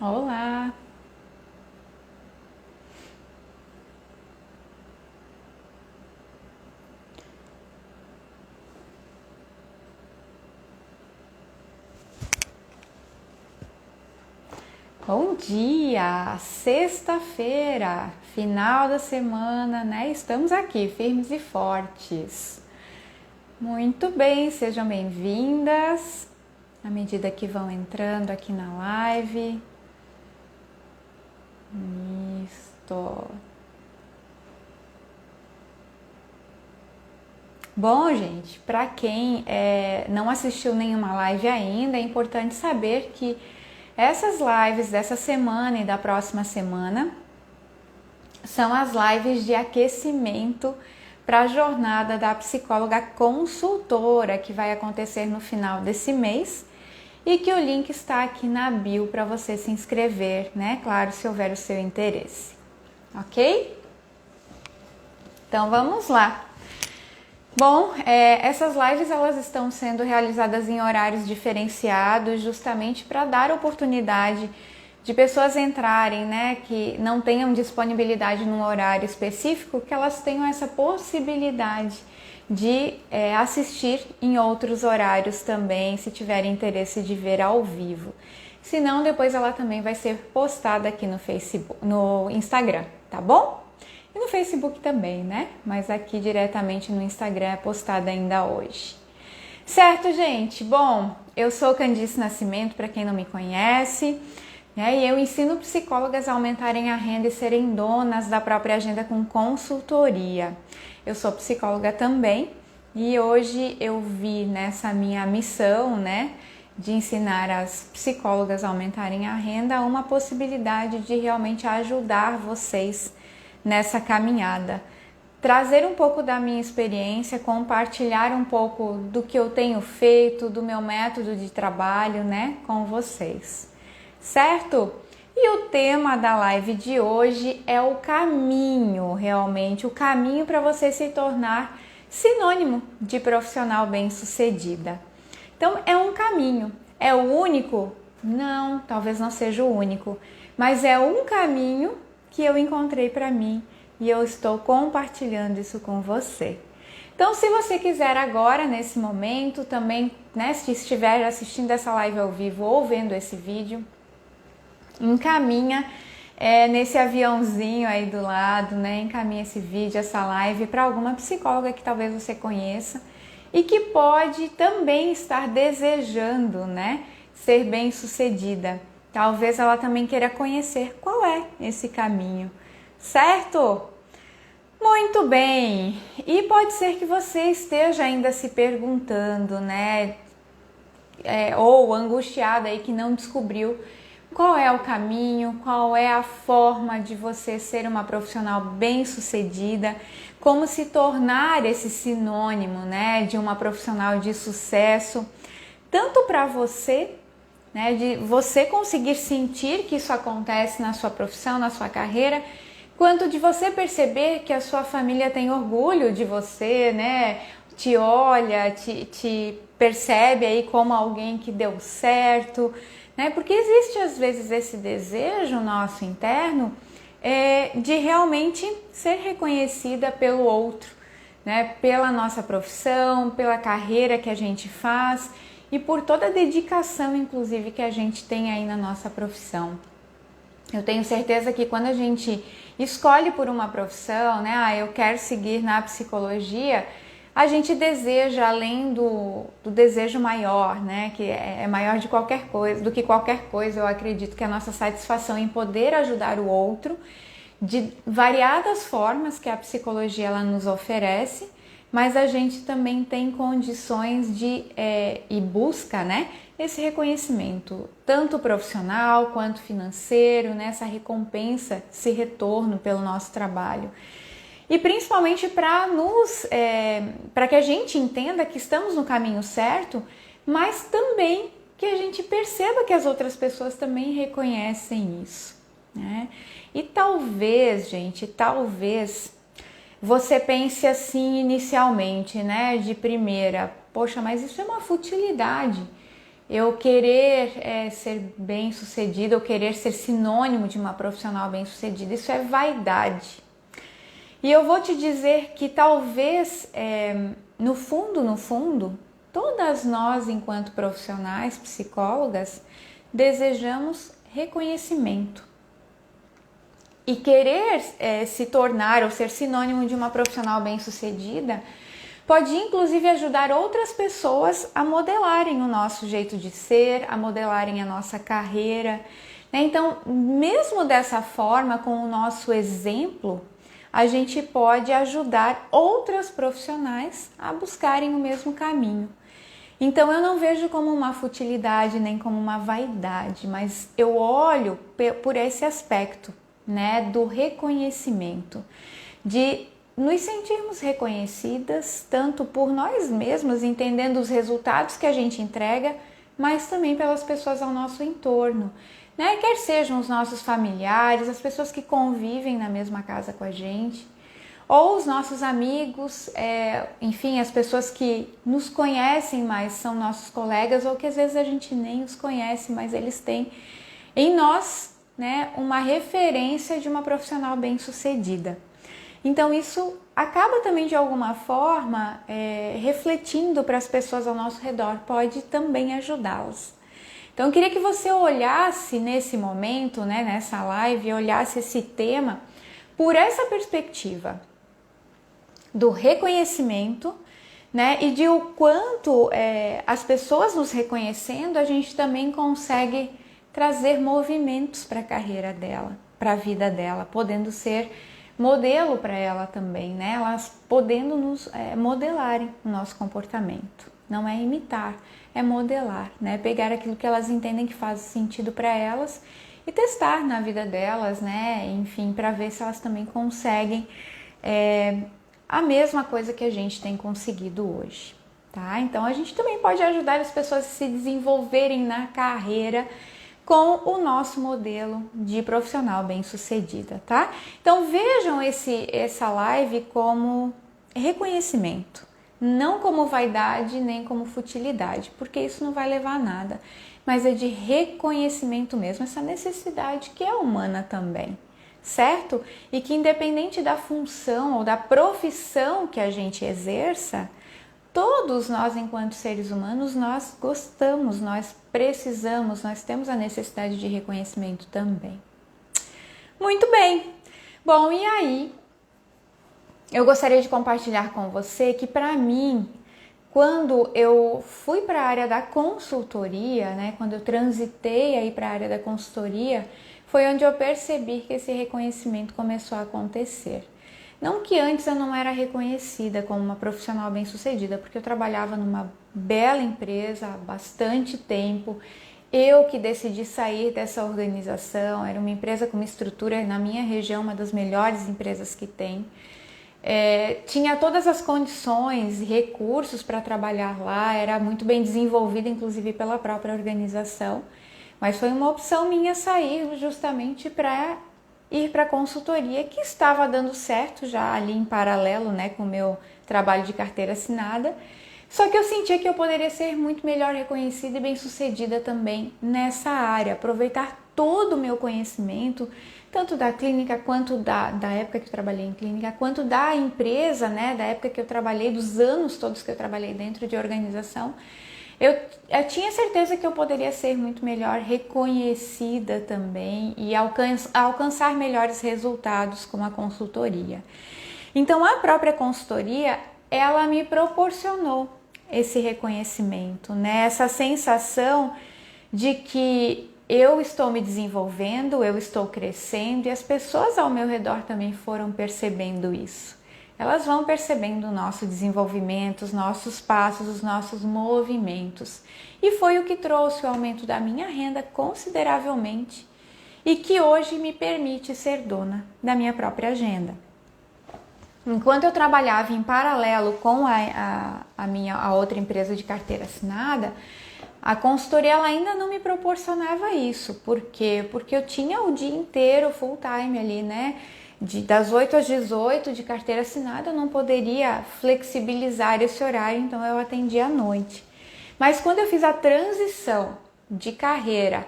Olá! Bom dia! Sexta-feira, final da semana, né? Estamos aqui, firmes e fortes. Muito bem, sejam bem-vindas. À medida que vão entrando aqui na live. Isto. Bom, gente, para quem não assistiu nenhuma live ainda, é importante saber que essas lives dessa semana e da próxima semana são as lives de aquecimento para a jornada da psicóloga consultora que vai acontecer no final desse mês e que o link está aqui na bio para você se inscrever, né? Claro, se houver o seu interesse, ok? Então vamos lá. Bom, essas lives elas estão sendo realizadas em horários diferenciados justamente para dar oportunidade de pessoas entrarem, né, que não tenham disponibilidade num horário específico, que elas tenham essa possibilidade de assistir em outros horários também, se tiverem interesse de ver ao vivo. Se não, depois ela também vai ser postada aqui no Facebook, no Instagram, tá bom? E no Facebook também, né? Mas aqui diretamente no Instagram é postada ainda hoje. Certo, gente? Bom, eu sou Candice Nascimento, para quem não me conhece, né? E eu ensino psicólogas a aumentarem a renda e serem donas da própria agenda com consultoria. Eu sou psicóloga também e hoje eu vi nessa minha missão, né, de ensinar as psicólogas a aumentarem a renda uma possibilidade de realmente ajudar vocês nessa caminhada, trazer um pouco da minha experiência, compartilhar um pouco do que eu tenho feito, do meu método de trabalho, né, com vocês, certo? E o tema da live de hoje é o caminho, realmente, o caminho para você se tornar sinônimo de profissional bem-sucedida. Então, é um caminho. É o único? Não, talvez não seja o único, mas é um caminho que eu encontrei para mim e eu estou compartilhando isso com você. Então, se você quiser agora, nesse momento, também, né, se estiver assistindo essa live ao vivo ou vendo esse vídeo, encaminha nesse aviãozinho aí do lado, né, encaminha esse vídeo, essa live para alguma psicóloga que talvez você conheça e que pode também estar desejando, né, ser bem-sucedida. Talvez ela também queira conhecer qual é esse caminho, certo? Muito bem! E pode ser que você esteja ainda se perguntando, né? Ou angustiada aí que não descobriu qual é o caminho, qual é a forma de você ser uma profissional bem-sucedida, como se tornar esse sinônimo, né, de uma profissional de sucesso, tanto para você, né, de você conseguir sentir que isso acontece na sua profissão, na sua carreira, quanto de você perceber que a sua família tem orgulho de você, né, te olha, te percebe aí como alguém que deu certo, né, porque existe às vezes esse desejo nosso interno de realmente ser reconhecida pelo outro, né, pela nossa profissão, pela carreira que a gente faz, e por toda a dedicação, inclusive, que a gente tem aí na nossa profissão. Eu tenho certeza que quando a gente escolhe por uma profissão, né, eu quero seguir na psicologia, a gente deseja, além do desejo maior, né, que é maior de qualquer coisa, do que qualquer coisa, eu acredito que a nossa satisfação em poder ajudar o outro, de variadas formas que a psicologia ela nos oferece, mas a gente também tem condições de e busca, né, esse reconhecimento, tanto profissional quanto financeiro, né, essa recompensa, esse retorno pelo nosso trabalho. E principalmente para que a gente entenda que estamos no caminho certo, mas também que a gente perceba que as outras pessoas também reconhecem isso, né? E talvez, gente, você pense assim inicialmente, né, de primeira, poxa, mas isso é uma futilidade. eu querer ser bem-sucedida, ou querer ser sinônimo de uma profissional bem-sucedida, isso é vaidade. E eu vou te dizer que talvez, no fundo, todas nós, enquanto profissionais, psicólogas, desejamos reconhecimento. E querer se tornar ou ser sinônimo de uma profissional bem-sucedida pode inclusive ajudar outras pessoas a modelarem o nosso jeito de ser, a modelarem a nossa carreira, né? Então, mesmo dessa forma, com o nosso exemplo, a gente pode ajudar outras profissionais a buscarem o mesmo caminho. Então, eu não vejo como uma futilidade nem como uma vaidade, mas eu olho por esse aspecto, né, do reconhecimento, de nos sentirmos reconhecidas tanto por nós mesmos, entendendo os resultados que a gente entrega, mas também pelas pessoas ao nosso entorno, né? Quer sejam os nossos familiares, as pessoas que convivem na mesma casa com a gente, ou os nossos amigos, enfim, as pessoas que nos conhecem, mas são nossos colegas, ou que às vezes a gente nem os conhece, mas eles têm em nós, né, uma referência de uma profissional bem-sucedida. Então isso acaba também de alguma forma refletindo para as pessoas ao nosso redor, pode também ajudá-las. Então eu queria que você olhasse nesse momento, né, nessa live, olhasse esse tema por essa perspectiva do reconhecimento, né, e de o quanto as pessoas nos reconhecendo, a gente também consegue trazer movimentos para a carreira dela, para a vida dela, podendo ser modelo para ela também, né? Elas podendo nos modelarem o nosso comportamento. Não é imitar, é modelar, né? Pegar aquilo que elas entendem que faz sentido para elas e testar na vida delas, né? Enfim, para ver se elas também conseguem a mesma coisa que a gente tem conseguido hoje, tá? Então a gente também pode ajudar as pessoas a se desenvolverem na carreira com o nosso modelo de profissional bem-sucedida, tá? Então vejam essa live como reconhecimento, não como vaidade nem como futilidade, porque isso não vai levar a nada, mas é de reconhecimento mesmo, essa necessidade que é humana também, certo? E que independente da função ou da profissão que a gente exerça, todos nós, enquanto seres humanos, nós gostamos, nós precisamos, nós temos a necessidade de reconhecimento também. Muito bem! Bom, e aí, eu gostaria de compartilhar com você que, para mim, quando eu fui para a área da consultoria, né, quando eu transitei aí para a área da consultoria, foi onde eu percebi que esse reconhecimento começou a acontecer. Não que antes eu não era reconhecida como uma profissional bem-sucedida, porque eu trabalhava numa bela empresa há bastante tempo. Eu que decidi sair dessa organização, era uma empresa com uma estrutura na minha região, uma das melhores empresas que tem. Tinha todas as condições e recursos para trabalhar lá, era muito bem desenvolvida, inclusive pela própria organização. Mas foi uma opção minha sair justamente para ir para a consultoria, que estava dando certo já ali em paralelo, né, com o meu trabalho de carteira assinada. Só que eu sentia que eu poderia ser muito melhor reconhecida e bem-sucedida também nessa área, aproveitar todo o meu conhecimento, tanto da clínica quanto da época que eu trabalhei em clínica, quanto da empresa, né, da época que eu trabalhei, dos anos todos que eu trabalhei dentro de organização. Eu tinha certeza que eu poderia ser muito melhor reconhecida também e alcançar melhores resultados com a consultoria. Então, a própria consultoria, ela me proporcionou esse reconhecimento, né? Essa sensação de que eu estou me desenvolvendo, eu estou crescendo e as pessoas ao meu redor também foram percebendo isso. Elas vão percebendo o nosso desenvolvimento, os nossos passos, os nossos movimentos. E foi o que trouxe o aumento da minha renda consideravelmente e que hoje me permite ser dona da minha própria agenda. Enquanto eu trabalhava em paralelo com a outra empresa de carteira assinada, a consultoria ela ainda não me proporcionava isso. Por quê? Porque eu tinha o dia inteiro full time ali, né? Das 8 às 18 de carteira assinada, eu não poderia flexibilizar esse horário, então eu atendia à noite. Mas quando eu fiz a transição de carreira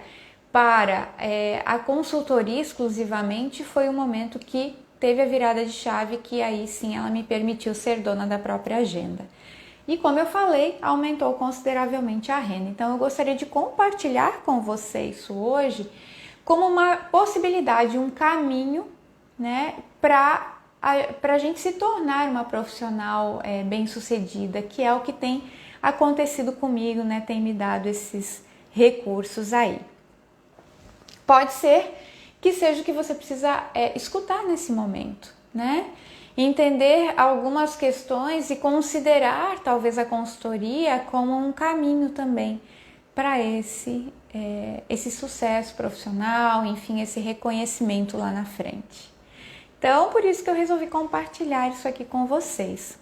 para a consultoria exclusivamente, foi o momento que teve a virada de chave, que aí sim ela me permitiu ser dona da própria agenda. E como eu falei, aumentou consideravelmente a renda. Então eu gostaria de compartilhar com você isso hoje como uma possibilidade, um caminho, né, para a gente se tornar uma profissional bem-sucedida, que é o que tem acontecido comigo, né, tem me dado esses recursos aí. Pode ser que seja o que você precisa escutar nesse momento, né? Entender algumas questões e considerar talvez a consultoria como um caminho também para esse sucesso profissional, enfim, esse reconhecimento lá na frente. Então, por isso que eu resolvi compartilhar isso aqui com vocês.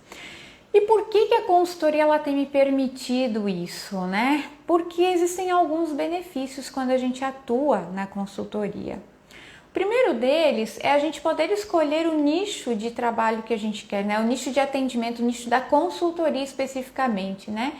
E por que a consultoria ela tem me permitido isso, né? Porque existem alguns benefícios quando a gente atua na consultoria. O primeiro deles é a gente poder escolher o nicho de trabalho que a gente quer, né? O nicho de atendimento, o nicho da consultoria especificamente, né?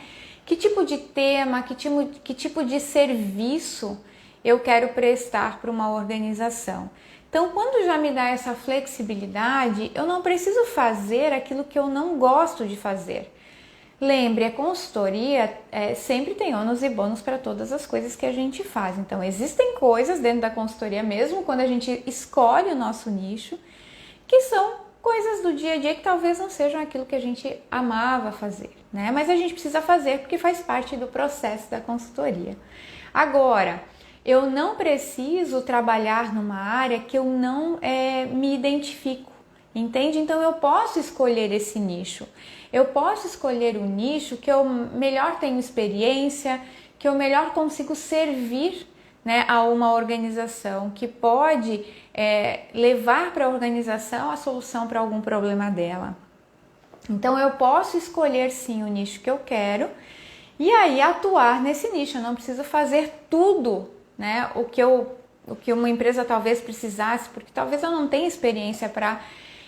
Que tipo de tema, que tipo de serviço eu quero prestar para uma organização. Então, quando já me dá essa flexibilidade, eu não preciso fazer aquilo que eu não gosto de fazer. Lembre, a consultoria sempre tem ônus e bônus para todas as coisas que a gente faz. Então, existem coisas dentro da consultoria, mesmo quando a gente escolhe o nosso nicho, que são coisas do dia a dia que talvez não sejam aquilo que a gente amava fazer, né? Mas a gente precisa fazer porque faz parte do processo da consultoria. Agora, eu não preciso trabalhar numa área que eu não me identifico, entende? Então eu posso escolher esse nicho, eu posso escolher um nicho que eu melhor tenho experiência, que eu melhor consigo servir, né, a uma organização, que pode levar para a organização a solução para algum problema dela. Então eu posso escolher sim o nicho que eu quero e aí atuar nesse nicho. Eu não preciso fazer tudo, né, o que uma empresa talvez precisasse, porque talvez eu não tenha experiência para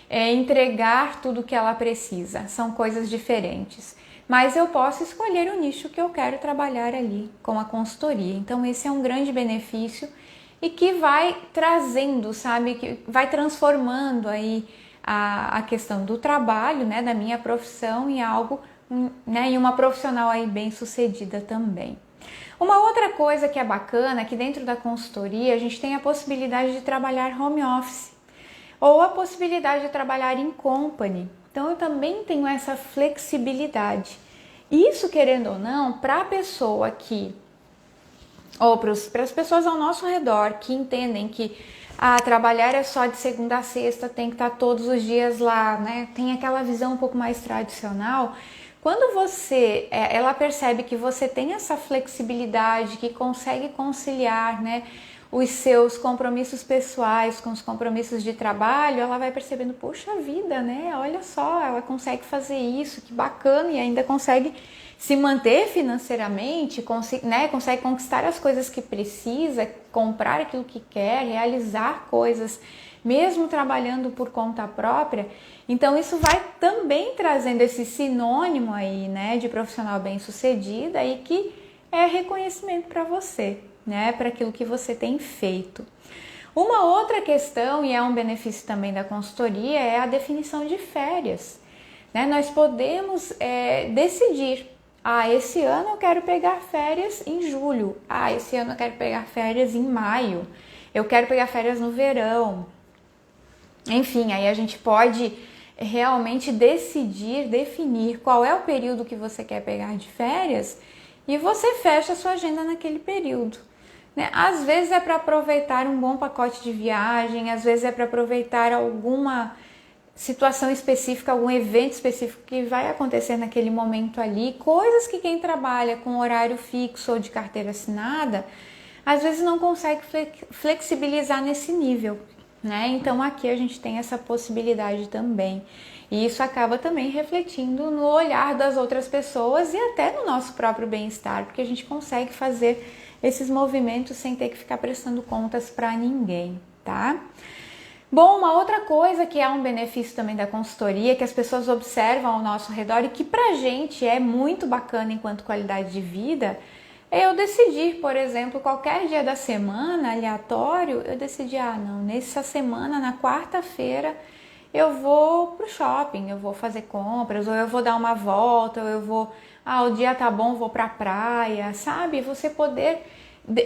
entregar tudo o que ela precisa. São coisas diferentes. Mas eu posso escolher o nicho que eu quero trabalhar ali com a consultoria. Então esse é um grande benefício e que vai trazendo, sabe, que vai transformando aí a questão do trabalho, né, da minha profissão em algo, né, em uma profissional aí bem sucedida também. Uma outra coisa que é bacana é que dentro da consultoria a gente tem a possibilidade de trabalhar home office ou a possibilidade de trabalhar em company. Então eu também tenho essa flexibilidade. Isso, querendo ou não, para a pessoa que, ou para as pessoas ao nosso redor que entendem que trabalhar é só de segunda a sexta, tem que estar todos os dias lá, né? Tem aquela visão um pouco mais tradicional. Quando ela percebe que você tem essa flexibilidade, que consegue conciliar, né, os seus compromissos pessoais com os compromissos de trabalho, ela vai percebendo, poxa vida, né? Olha só, ela consegue fazer isso, que bacana, e ainda consegue se manter financeiramente, né? Consegue conquistar as coisas que precisa, comprar aquilo que quer, realizar coisas, mesmo trabalhando por conta própria. Então isso vai também trazendo esse sinônimo aí, né, de profissional bem-sucedida e que é reconhecimento para você, né, para aquilo que você tem feito. Uma outra questão, e é um benefício também da consultoria, é a definição de férias, né? Nós podemos decidir, esse ano eu quero pegar férias em julho, esse ano eu quero pegar férias em maio, eu quero pegar férias no verão. Enfim, aí a gente pode realmente definir qual é o período que você quer pegar de férias e você fecha a sua agenda naquele período, né? Às vezes é para aproveitar um bom pacote de viagem, às vezes é para aproveitar alguma situação específica, algum evento específico que vai acontecer naquele momento ali, coisas que quem trabalha com horário fixo ou de carteira assinada, às vezes não consegue flexibilizar nesse nível, né? Então aqui a gente tem essa possibilidade também. E isso acaba também refletindo no olhar das outras pessoas e até no nosso próprio bem-estar, porque a gente consegue fazer esses movimentos sem ter que ficar prestando contas para ninguém, tá? Bom, uma outra coisa que é um benefício também da consultoria, que as pessoas observam ao nosso redor e que pra gente é muito bacana enquanto qualidade de vida, é eu decidir, por exemplo, qualquer dia da semana, aleatório, eu decidir, não, nessa semana, na quarta-feira, eu vou pro shopping, eu vou fazer compras, ou eu vou dar uma volta, ou eu vou, o dia tá bom, vou pra praia, sabe? Você poder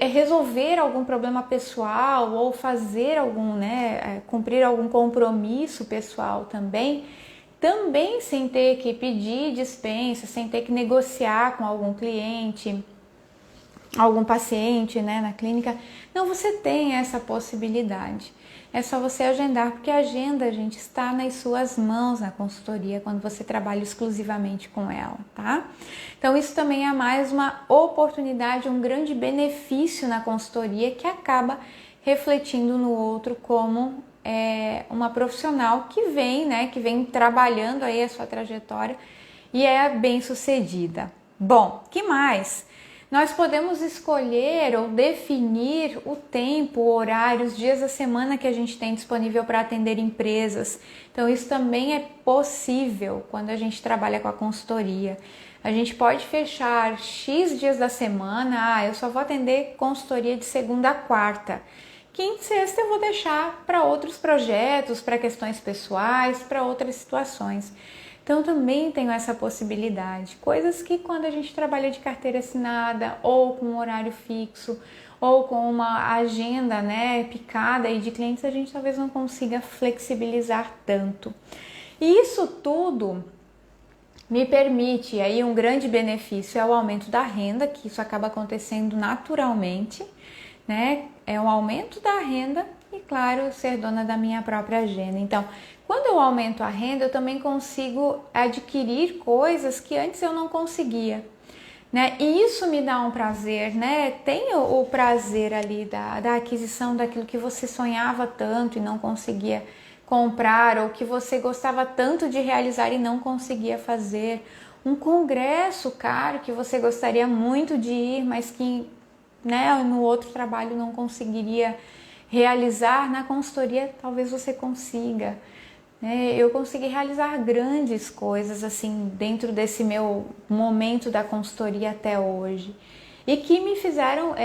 resolver algum problema pessoal ou fazer algum, cumprir algum compromisso pessoal também sem ter que pedir dispensa, sem ter que negociar com algum cliente, algum paciente, na clínica. Não, você tem essa possibilidade. É só você agendar, porque a agenda, gente, está nas suas mãos na consultoria, quando você trabalha exclusivamente com ela, tá? Então, isso também é mais uma oportunidade, um grande benefício na consultoria que acaba refletindo no outro como uma profissional que vem trabalhando aí a sua trajetória e é bem sucedida. Bom, que mais? Nós podemos escolher ou definir o tempo, o horário, os dias da semana que a gente tem disponível para atender empresas. Então, isso também é possível quando a gente trabalha com a consultoria. A gente pode fechar X dias da semana, eu só vou atender consultoria de segunda a quarta. Quinta e sexta eu vou deixar para outros projetos, para questões pessoais, para outras situações. Então, também tenho essa possibilidade. Coisas que quando a gente trabalha de carteira assinada, ou com um horário fixo, ou com uma agenda, picada aí de clientes, a gente talvez não consiga flexibilizar tanto. E isso tudo me permite, aí um grande benefício é o aumento da renda, que isso acaba acontecendo naturalmente, É um aumento da renda e, claro, ser dona da minha própria agenda. Então, quando eu aumento a renda, eu também consigo adquirir coisas que antes eu não conseguia, E isso me dá um prazer, Tem o prazer ali da aquisição daquilo que você sonhava tanto e não conseguia comprar, ou que você gostava tanto de realizar e não conseguia fazer. Um congresso caro que você gostaria muito de ir, mas que no outro trabalho não conseguiria realizar, na consultoria talvez você consiga. Eu consegui realizar grandes coisas assim dentro desse meu momento da consultoria até hoje e que me fizeram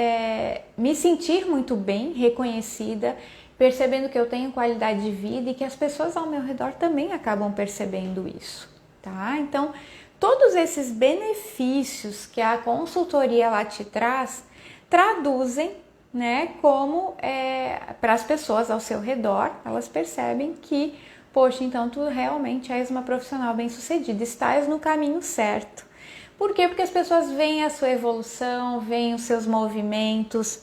me sentir muito bem, reconhecida, percebendo que eu tenho qualidade de vida e que as pessoas ao meu redor também acabam percebendo isso, tá? Então, todos esses benefícios que a consultoria lá te traz, traduzem, como para as pessoas ao seu redor, elas percebem que, poxa, então tu realmente és uma profissional bem-sucedida, estás no caminho certo. Por quê? Porque as pessoas veem a sua evolução, veem os seus movimentos,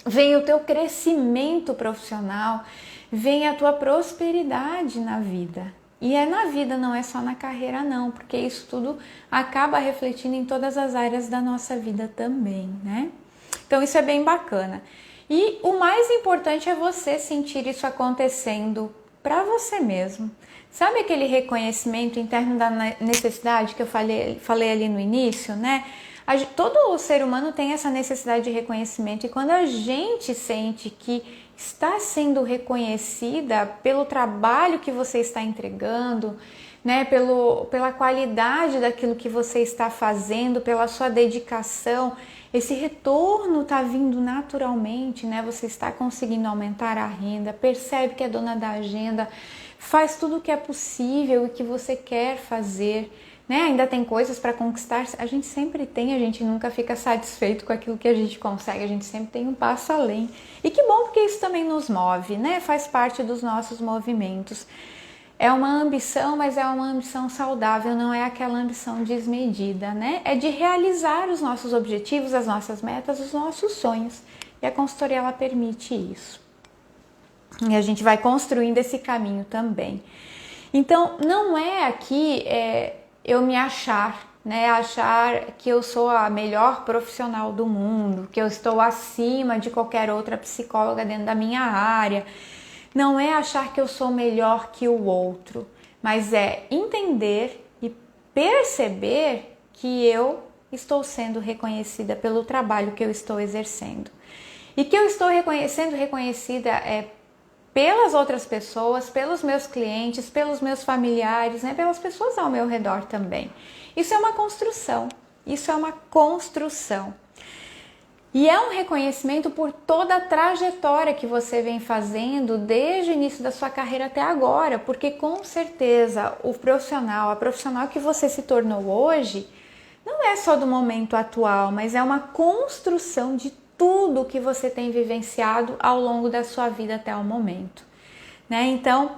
veem o teu crescimento profissional, veem a tua prosperidade na vida. E é na vida, não é só na carreira não, porque isso tudo acaba refletindo em todas as áreas da nossa vida também, Então isso é bem bacana. E o mais importante é você sentir isso acontecendo para você mesmo. Sabe aquele reconhecimento interno da necessidade que eu falei ali no início, Todo o ser humano tem essa necessidade de reconhecimento e quando a gente sente que está sendo reconhecida pelo trabalho que você está entregando, pela qualidade daquilo que você está fazendo, pela sua dedicação, esse retorno está vindo naturalmente, Você está conseguindo aumentar a renda, percebe que é dona da agenda, faz tudo o que é possível e que você quer fazer, Ainda tem coisas para conquistar, a gente sempre tem, a gente nunca fica satisfeito com aquilo que a gente consegue, a gente sempre tem um passo além. E que bom, porque isso também nos move, Faz parte dos nossos movimentos. É uma ambição, mas é uma ambição saudável, não é aquela ambição desmedida, É de realizar os nossos objetivos, as nossas metas, os nossos sonhos. E a consultoria, ela permite isso. E a gente vai construindo esse caminho também. Então, não é aqui eu me achar, achar que eu sou a melhor profissional do mundo, que eu estou acima de qualquer outra psicóloga dentro da minha área. Não é achar que eu sou melhor que o outro, mas é entender e perceber que eu estou sendo reconhecida pelo trabalho que eu estou exercendo. E que eu estou sendo reconhecida pelas outras pessoas, pelos meus clientes, pelos meus familiares, né, pelas pessoas ao meu redor também. Isso é uma construção, isso é uma construção. E é um reconhecimento por toda a trajetória que você vem fazendo desde o início da sua carreira até agora, porque com certeza a profissional que você se tornou hoje, não é só do momento atual, mas é uma construção de tudo que você tem vivenciado ao longo da sua vida até o momento, né? Então,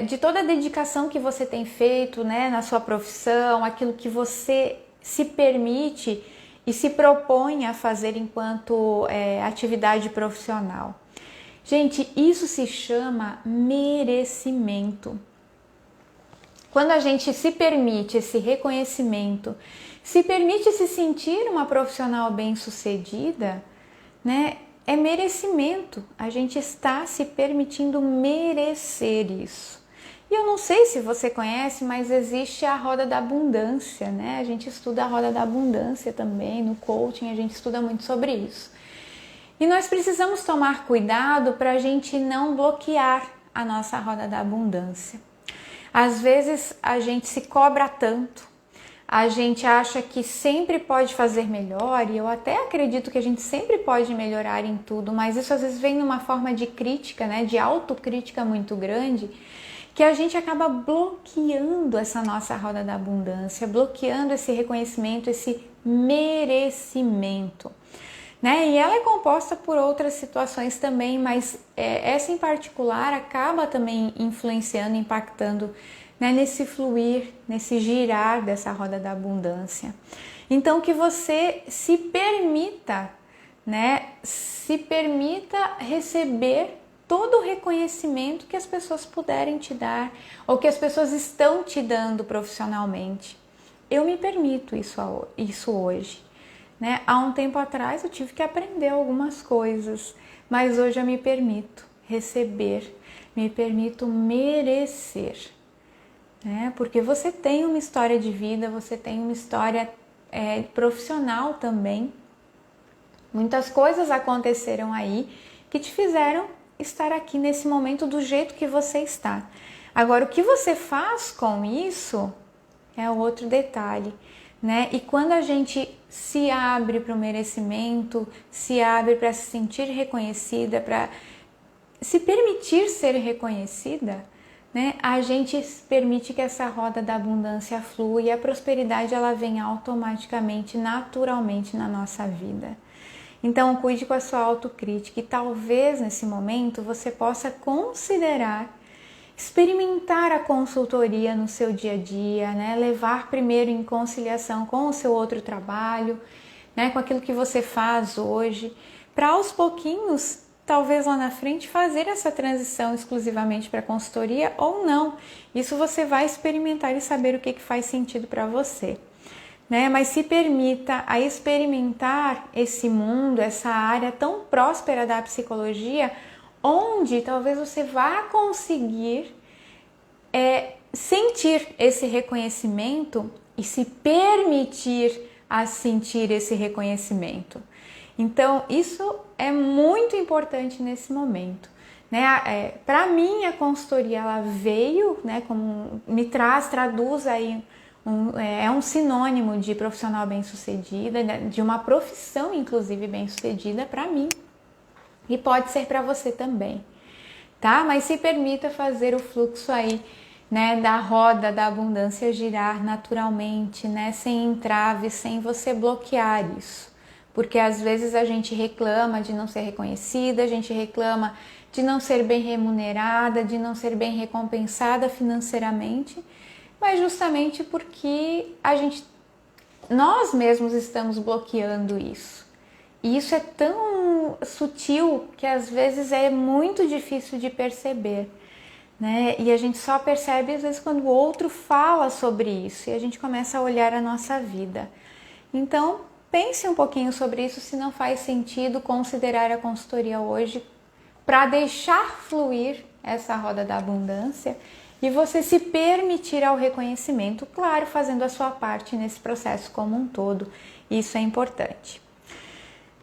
de toda a dedicação que você tem feito, né, na sua profissão, aquilo que você se permite e se propõe a fazer enquanto atividade profissional. Gente, isso se chama merecimento. Quando a gente se permite esse reconhecimento, se permite se sentir uma profissional bem-sucedida, né, é merecimento. A gente está se permitindo merecer isso. E eu não sei se você conhece, mas existe a roda da abundância, né? A gente estuda a roda da abundância também, no coaching a gente estuda muito sobre isso. E nós precisamos tomar cuidado para a gente não bloquear a nossa roda da abundância. Às vezes a gente se cobra tanto, a gente acha que sempre pode fazer melhor, e eu até acredito que a gente sempre pode melhorar em tudo, mas isso às vezes vem numa forma de crítica, né? De autocrítica muito grande, que a gente acaba bloqueando essa nossa roda da abundância, bloqueando esse reconhecimento, esse merecimento, né? E ela é composta por outras situações também, mas essa em particular acaba também influenciando, impactando, né, nesse fluir, nesse girar dessa roda da abundância. Então que você se permita, né, se permita receber todo o reconhecimento que as pessoas puderem te dar ou que as pessoas estão te dando profissionalmente. Eu me permito isso hoje, né? Há um tempo atrás eu tive que aprender algumas coisas, mas hoje eu me permito receber, me permito merecer, né? Porque você tem uma história de vida, você tem uma história profissional também. Muitas coisas aconteceram aí que te fizeram estar aqui nesse momento do jeito que você está. Agora, o que você faz com isso é outro detalhe, né? E quando a gente se abre para o merecimento, se abre para se sentir reconhecida, para se permitir ser reconhecida, né? A gente permite que essa roda da abundância flua e a prosperidade ela vem automaticamente, naturalmente na nossa vida. Então, cuide com a sua autocrítica e talvez nesse momento você possa considerar experimentar a consultoria no seu dia a dia, né? Levar primeiro em conciliação com o seu outro trabalho, né? Com aquilo que você faz hoje, para aos pouquinhos, talvez lá na frente, fazer essa transição exclusivamente para a consultoria ou não. Isso você vai experimentar e saber o que faz sentido para você. Né? Mas se permita a experimentar esse mundo, essa área tão próspera da psicologia, onde talvez você vá conseguir sentir esse reconhecimento e se permitir a sentir esse reconhecimento. Então, isso é muito importante nesse momento. Né? Para mim, a consultoria ela veio, né, como traduz aí, é um sinônimo de profissional bem-sucedida, de uma profissão, inclusive, bem-sucedida para mim. E pode ser para você também, tá? Mas se permita fazer o fluxo aí, né, da roda da abundância girar naturalmente, né, sem entraves, sem você bloquear isso. Porque às vezes a gente reclama de não ser reconhecida, a gente reclama de não ser bem remunerada, de não ser bem recompensada financeiramente, mas justamente porque nós mesmos estamos bloqueando isso. E isso é tão sutil que às vezes é muito difícil de perceber, né? E a gente só percebe às vezes quando o outro fala sobre isso e a gente começa a olhar a nossa vida. Então, pense um pouquinho sobre isso, se não faz sentido considerar a consultoria hoje para deixar fluir essa roda da abundância e você se permitir ao reconhecimento, claro, fazendo a sua parte nesse processo como um todo. Isso é importante.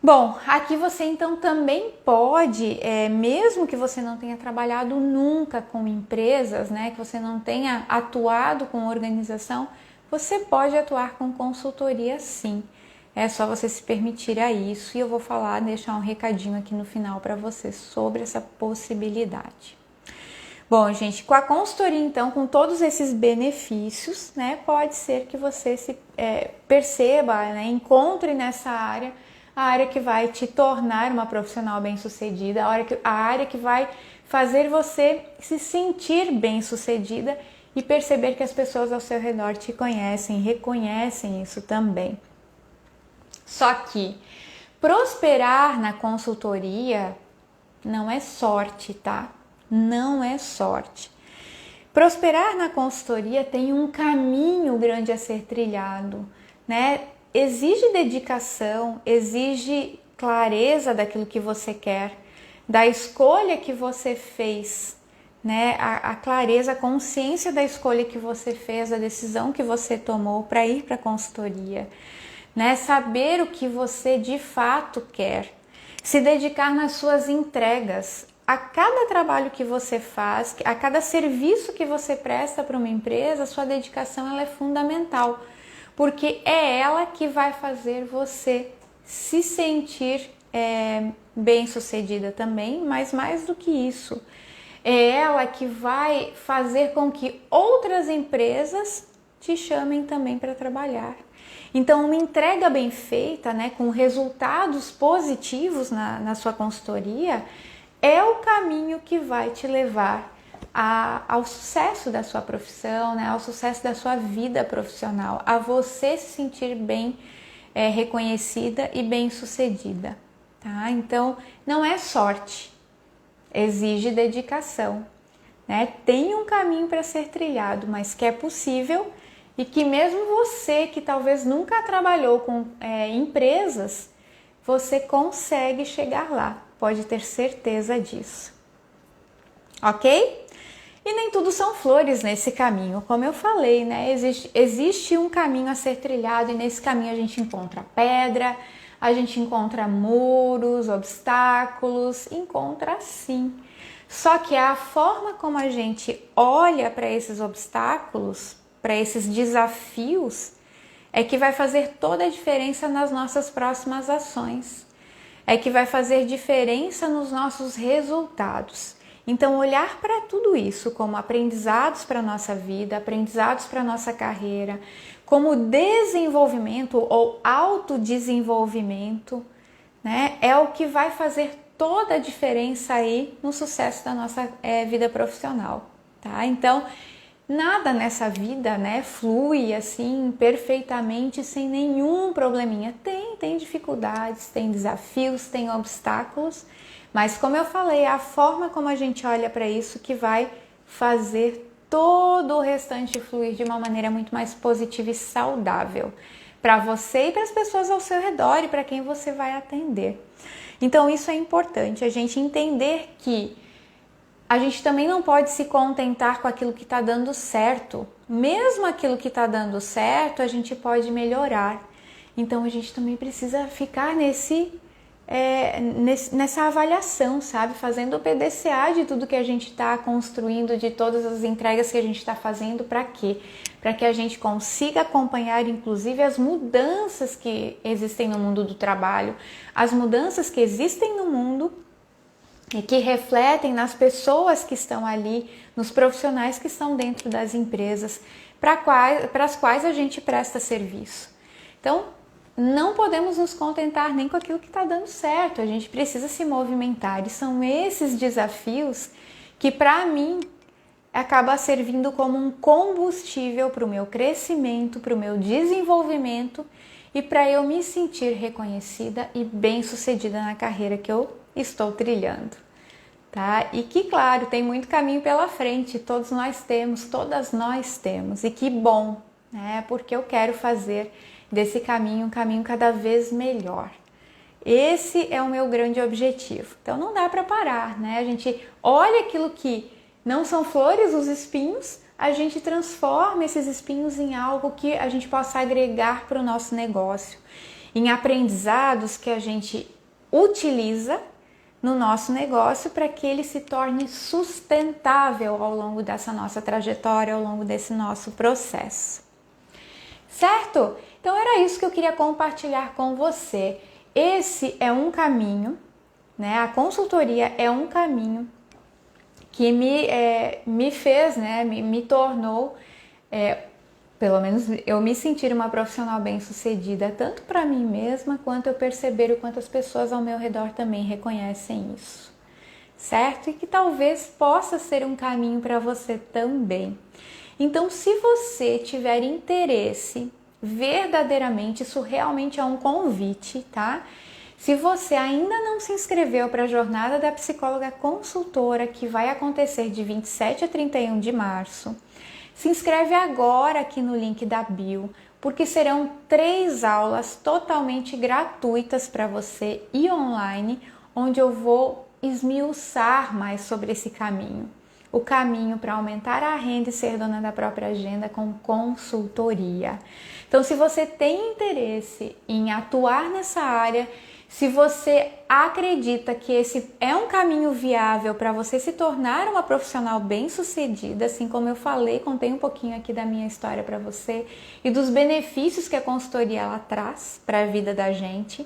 Bom, aqui você então também pode, mesmo que você não tenha trabalhado nunca com empresas, né, que você não tenha atuado com organização, você pode atuar com consultoria sim. É só você se permitir a isso e eu vou falar, deixar um recadinho aqui no final para você sobre essa possibilidade. Bom, gente, com a consultoria, então, com todos esses benefícios, né, pode ser que você se perceba, né, encontre nessa área a área que vai te tornar uma profissional bem-sucedida, a área que vai fazer você se sentir bem-sucedida e perceber que as pessoas ao seu redor te conhecem, reconhecem isso também. Só que prosperar na consultoria não é sorte, tá? Não é sorte. Prosperar na consultoria tem um caminho grande a ser trilhado, né? Exige dedicação, exige clareza daquilo que você quer, da escolha que você fez, né? A clareza, a consciência da escolha que você fez, da decisão que você tomou para ir para a consultoria, né? Saber o que você de fato quer, se dedicar nas suas entregas. A cada trabalho que você faz, a cada serviço que você presta para uma empresa, a sua dedicação ela é fundamental, porque é ela que vai fazer você se sentir bem-sucedida também, mas mais do que isso, é ela que vai fazer com que outras empresas te chamem também para trabalhar. Então, uma entrega bem feita, né, com resultados positivos na sua consultoria, é o caminho que vai te levar ao sucesso da sua profissão, né, ao sucesso da sua vida profissional, a você se sentir bem reconhecida e bem-sucedida, tá? Então, não é sorte, exige dedicação, né? Tem um caminho para ser trilhado, mas que é possível e que mesmo você que talvez nunca trabalhou com empresas, você consegue chegar lá, pode ter certeza disso, ok? E nem tudo são flores nesse caminho, como eu falei, né? Existe um caminho a ser trilhado e nesse caminho a gente encontra pedra, a gente encontra muros, obstáculos, encontra sim. Só que a forma como a gente olha para esses obstáculos, para esses desafios, é que vai fazer toda a diferença nas nossas próximas ações, é que vai fazer diferença nos nossos resultados. Então, olhar para tudo isso como aprendizados para a nossa vida, aprendizados para a nossa carreira, como desenvolvimento ou autodesenvolvimento, né, é o que vai fazer toda a diferença aí no sucesso da nossa vida profissional, tá? Então, nada nessa vida, né, flui assim perfeitamente sem nenhum probleminha. Tem dificuldades, tem desafios, tem obstáculos, mas como eu falei, é a forma como a gente olha para isso que vai fazer todo o restante fluir de uma maneira muito mais positiva e saudável para você e para as pessoas ao seu redor e para quem você vai atender. Então isso é importante, a gente entender que a gente também não pode se contentar com aquilo que está dando certo. Mesmo aquilo que está dando certo, a gente pode melhorar. Então a gente também precisa ficar nessa avaliação, sabe? Fazendo o PDCA de tudo que a gente está construindo, de todas as entregas que a gente está fazendo, para quê? Para que a gente consiga acompanhar, inclusive, as mudanças que existem no mundo do trabalho, as mudanças que existem no mundo e que refletem nas pessoas que estão ali, nos profissionais que estão dentro das empresas, para as quais a gente presta serviço. Então, não podemos nos contentar nem com aquilo que está dando certo, a gente precisa se movimentar e são esses desafios que para mim acaba servindo como um combustível para o meu crescimento, para o meu desenvolvimento e para eu me sentir reconhecida e bem-sucedida na carreira que eu estou trilhando, tá? E que, claro, tem muito caminho pela frente, todas nós temos, e que bom, né? Porque eu quero fazer desse caminho um caminho cada vez melhor. Esse é o meu grande objetivo. Então não dá para parar, né? A gente olha aquilo que não são flores, os espinhos, a gente transforma esses espinhos em algo que a gente possa agregar para o nosso negócio. em aprendizados que a gente utiliza no nosso negócio para que ele se torne sustentável ao longo dessa nossa trajetória, ao longo desse nosso processo. Certo? Então era isso que eu queria compartilhar com você. Esse é um caminho, né? A consultoria é um caminho que me fez, né? Me tornou, pelo menos eu me sentir uma profissional bem-sucedida, tanto para mim mesma, quanto eu perceber o quanto as pessoas ao meu redor também reconhecem isso, certo? E que talvez possa ser um caminho para você também. Então, se você tiver interesse, verdadeiramente, isso realmente é um convite, tá? Se você ainda não se inscreveu para a Jornada da Psicóloga Consultora, que vai acontecer de 27 a 31 de março, se inscreve agora aqui no link da bio, porque serão 3 aulas totalmente gratuitas para você e online, onde eu vou esmiuçar mais sobre esse caminho. O caminho para aumentar a renda e ser dona da própria agenda com consultoria. Então, se você tem interesse em atuar nessa área, se você acredita que esse é um caminho viável para você se tornar uma profissional bem-sucedida, assim como eu falei, contei um pouquinho aqui da minha história para você e dos benefícios que a consultoria ela traz para a vida da gente,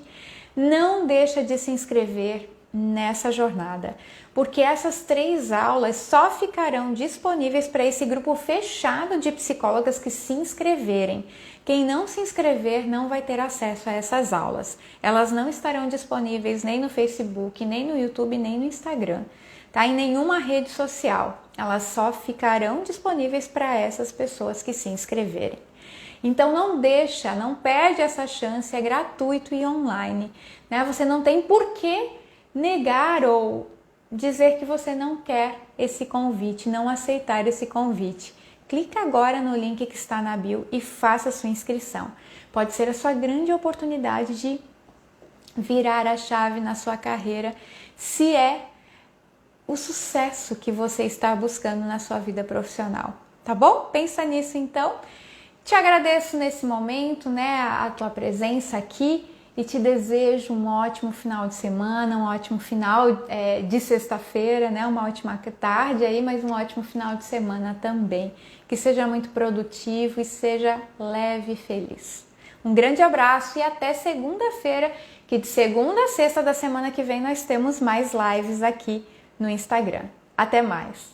não deixa de se inscrever nessa jornada, porque essas 3 aulas só ficarão disponíveis para esse grupo fechado de psicólogas que se inscreverem. Quem não se inscrever não vai ter acesso a essas aulas. Elas não estarão disponíveis nem no Facebook, nem no YouTube, nem no Instagram, tá? Em nenhuma rede social. Elas só ficarão disponíveis para essas pessoas que se inscreverem. Então não perde essa chance, é gratuito e online, né? Você não tem por que negar ou dizer que você não quer esse convite, não aceitar esse convite. Clica agora no link que está na bio e faça a sua inscrição. Pode ser a sua grande oportunidade de virar a chave na sua carreira, se é o sucesso que você está buscando na sua vida profissional. Tá bom? Pensa nisso então. Te agradeço nesse momento, né, a tua presença aqui. E te desejo um ótimo final de semana, um ótimo final de sexta-feira, né? Uma ótima tarde aí, mas um ótimo final de semana também. Que seja muito produtivo e seja leve e feliz. Um grande abraço e até segunda-feira, que de segunda a sexta da semana que vem nós temos mais lives aqui no Instagram. Até mais!